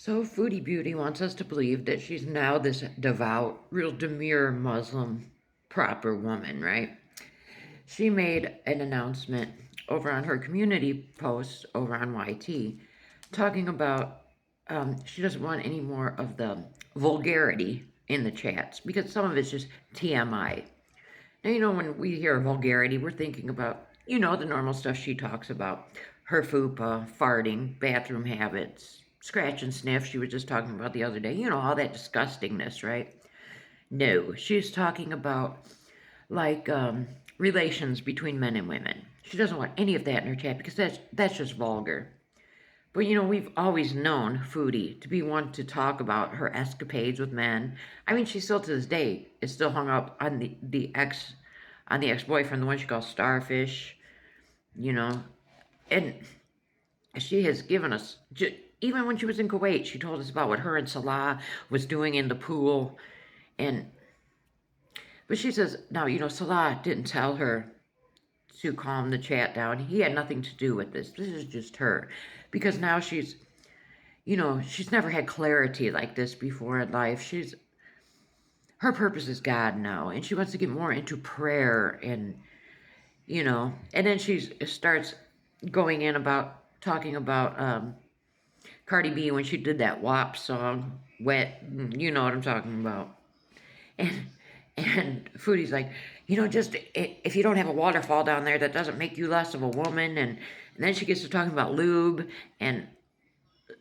So Foodie Beauty wants us to believe that she's now this devout, real demure Muslim proper woman, right? She made an announcement over on her community post over on YT talking about she doesn't want any more of the vulgarity in the chats because some of it's just TMI. Now, when we hear vulgarity, we're thinking about, the normal stuff she talks about. Her fupa, farting, bathroom habits, scratch and sniff she was just talking about the other day. All that disgustingness, right? No, she's talking about, like, relations between men and women. She doesn't want any of that in her chat because that's just vulgar. But, we've always known Foodie to be one to talk about her escapades with men. I mean, she still to this day is still hung up on the ex-boyfriend, the one she calls Starfish, and she has given us, even when she was in Kuwait, she told us about what her and Salah was doing in the pool, but she says, now, Salah didn't tell her to calm the chat down. He had nothing to do with this. This is just her. Because now she's never had clarity like this before in life. Her purpose is God now, and she wants to get more into prayer and then she starts going in about talking about Cardi B when she did that WAP song, Wet, you know what I'm talking about. And Foodie's like, just if you don't have a waterfall down there, that doesn't make you less of a woman. And then she gets to talking about lube, and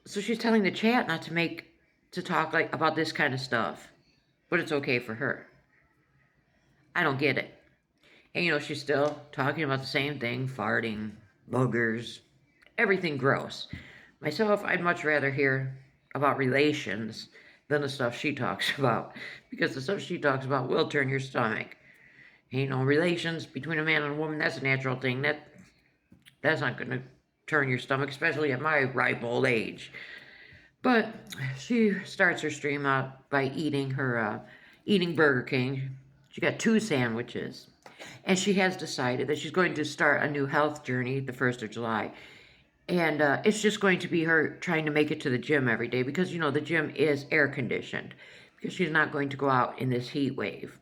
so she's telling the chat not to talk like about this kind of stuff, but it's okay for her. I don't get it. And she's still talking about the same thing, farting, boogers, everything gross. Myself, I'd much rather hear about relations than the stuff she talks about, because the stuff she talks about will turn your stomach. Relations between a man and a woman, that's a natural thing. That's not going to turn your stomach, especially at my ripe old age. But she starts her stream out by eating Burger King. She got 2 sandwiches. And she has decided that she's going to start a new health journey the 1st of July. And it's just going to be her trying to make it to the gym every day because, the gym is air conditioned because she's not going to go out in this heat wave.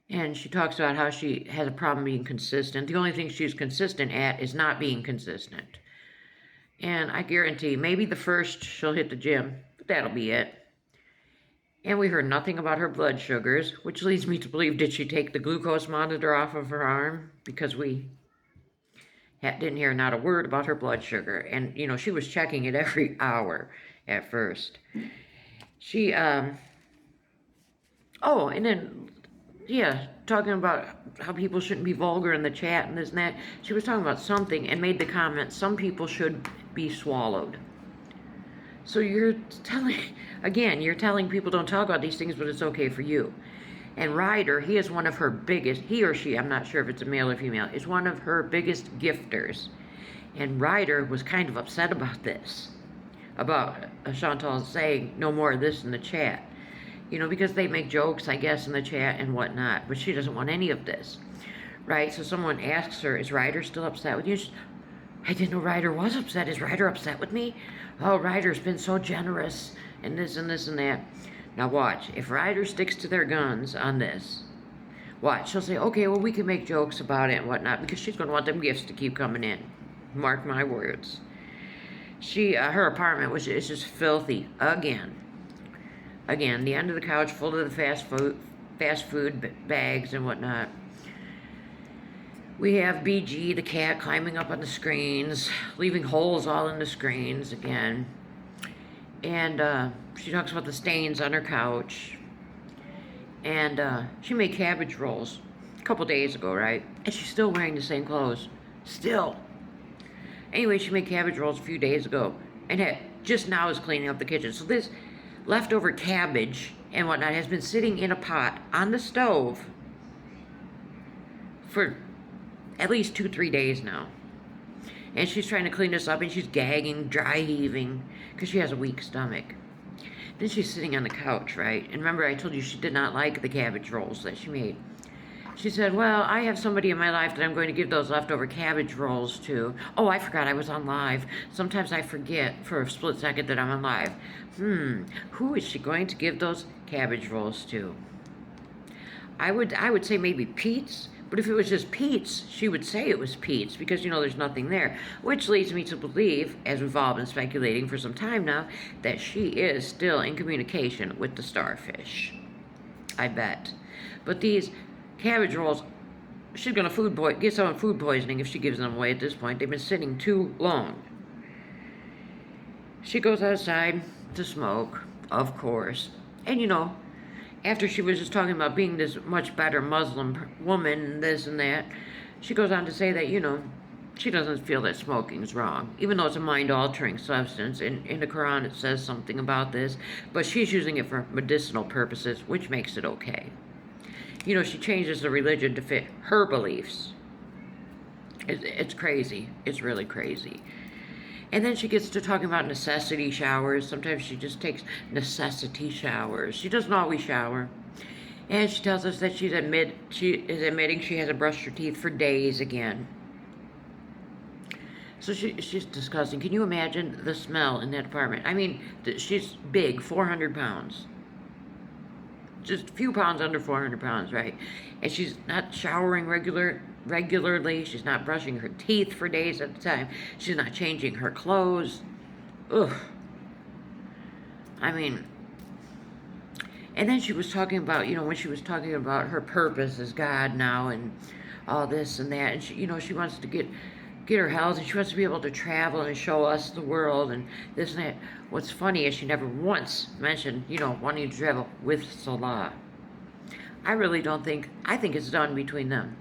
And she talks about how she has a problem being consistent. The only thing she's consistent at is not being consistent. And I guarantee maybe the 1st she'll hit the gym, but that'll be it. And we heard nothing about her blood sugars, which leads me to believe, did she take the glucose monitor off of her arm? Because we didn't hear not a word about her blood sugar. And, she was checking it every hour at first. She, and then, talking about how people shouldn't be vulgar in the chat and this and that. She was talking about something and made the comment, some people should be swallowed. So you're telling people don't talk about these things, but it's okay for you. And Ryder, he is one of her biggest, he or she, I'm not sure if it's a male or female, is one of her biggest gifters. And Ryder was kind of upset about this, about Chantal saying no more of this in the chat. Because they make jokes, I guess, in the chat and whatnot, but she doesn't want any of this, right? So someone asks her, is Ryder still upset with you? I didn't know Ryder was upset. Is Ryder upset with me? Oh, Ryder's been so generous, and this and this and that. Now watch, if Ryder sticks to their guns on this, watch, she'll say, okay, well, we can make jokes about it and whatnot, because she's going to want them gifts to keep coming in. Mark my words. Her apartment is just filthy again. Again, the end of the couch full of the fast food bags and whatnot. We have BG, the cat, climbing up on the screens, leaving holes all in the screens again. And she talks about the stains on her couch. And she made cabbage rolls a couple days ago, right? And she's still wearing the same clothes. Still. Anyway, she made cabbage rolls a few days ago. And just now is cleaning up the kitchen. So this leftover cabbage and whatnot has been sitting in a pot on the stove for at least 2-3 days now. And she's trying to clean this up, and she's gagging, dry heaving, because she has a weak stomach. Then she's sitting on the couch, right? And remember, I told you she did not like the cabbage rolls that she made. She said, well, I have somebody in my life that I'm going to give those leftover cabbage rolls to. Oh, I forgot I was on live. Sometimes I forget for a split second that I'm on live. Who is she going to give those cabbage rolls to? I would say maybe Pete's, but if it was just Pete's, she would say it was Pete's because, there's nothing there. Which leads me to believe, as we've all been speculating for some time now, that she is still in communication with the starfish. I bet. But these cabbage rolls, she's going to get someone food poisoning if she gives them away at this point. They've been sitting too long. She goes outside to smoke, of course. And after she was just talking about being this much better Muslim woman and this and that, she goes on to say that, she doesn't feel that smoking's wrong, even though it's a mind-altering substance. In the Quran it says something about this, but she's using it for medicinal purposes, which makes it okay. She changes the religion to fit her beliefs. It's crazy. It's really crazy. And then she gets to talking about necessity showers. Sometimes she just takes necessity showers. She doesn't always shower. And she tells us that she is admitting she hasn't brushed her teeth for days again. So she's disgusting. Can you imagine the smell in that apartment? I mean, she's big, 400 pounds. Just a few pounds under 400 pounds, right? And she's not showering regularly. She's not brushing her teeth for days at a time. She's not changing her clothes. Ugh. I mean, and then she was talking about, when she was talking about her purpose as God now and all this and that, and she wants to get her health, and she wants to be able to travel and show us the world and this and that. What's funny is she never once mentioned, wanting to travel with Salah. I think it's done between them.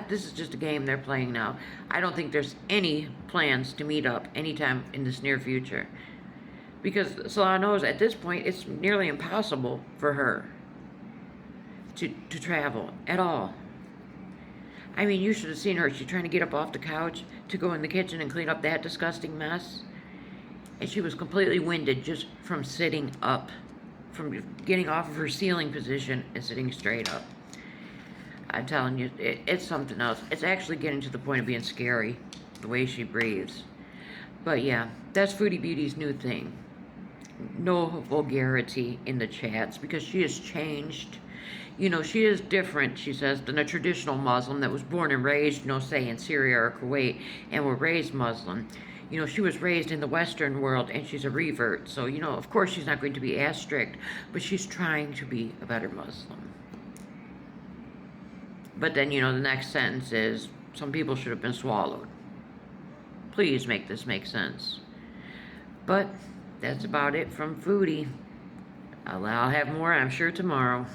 This is just a game they're playing now. I don't think there's any plans to meet up anytime in this near future. Because Salah knows at this point it's nearly impossible for her to travel at all. I mean, you should have seen her. She's trying to get up off the couch to go in the kitchen and clean up that disgusting mess. And she was completely winded just from sitting up, from getting off of her ceiling position and sitting straight up. I'm telling you, it's something else. It's actually getting to the point of being scary, the way she breathes. But yeah, that's Foodie Beauty's new thing. No vulgarity in the chats, because she has changed. She is different, she says, than a traditional Muslim that was born and raised, say, in Syria or Kuwait, and were raised Muslim. She was raised in the Western world, and she's a revert. So, of course she's not going to be as strict, but she's trying to be a better Muslim. But then, the next sentence is, some people should have been swallowed. Please make this make sense. But that's about it from Foodie. I'll have more, I'm sure, tomorrow.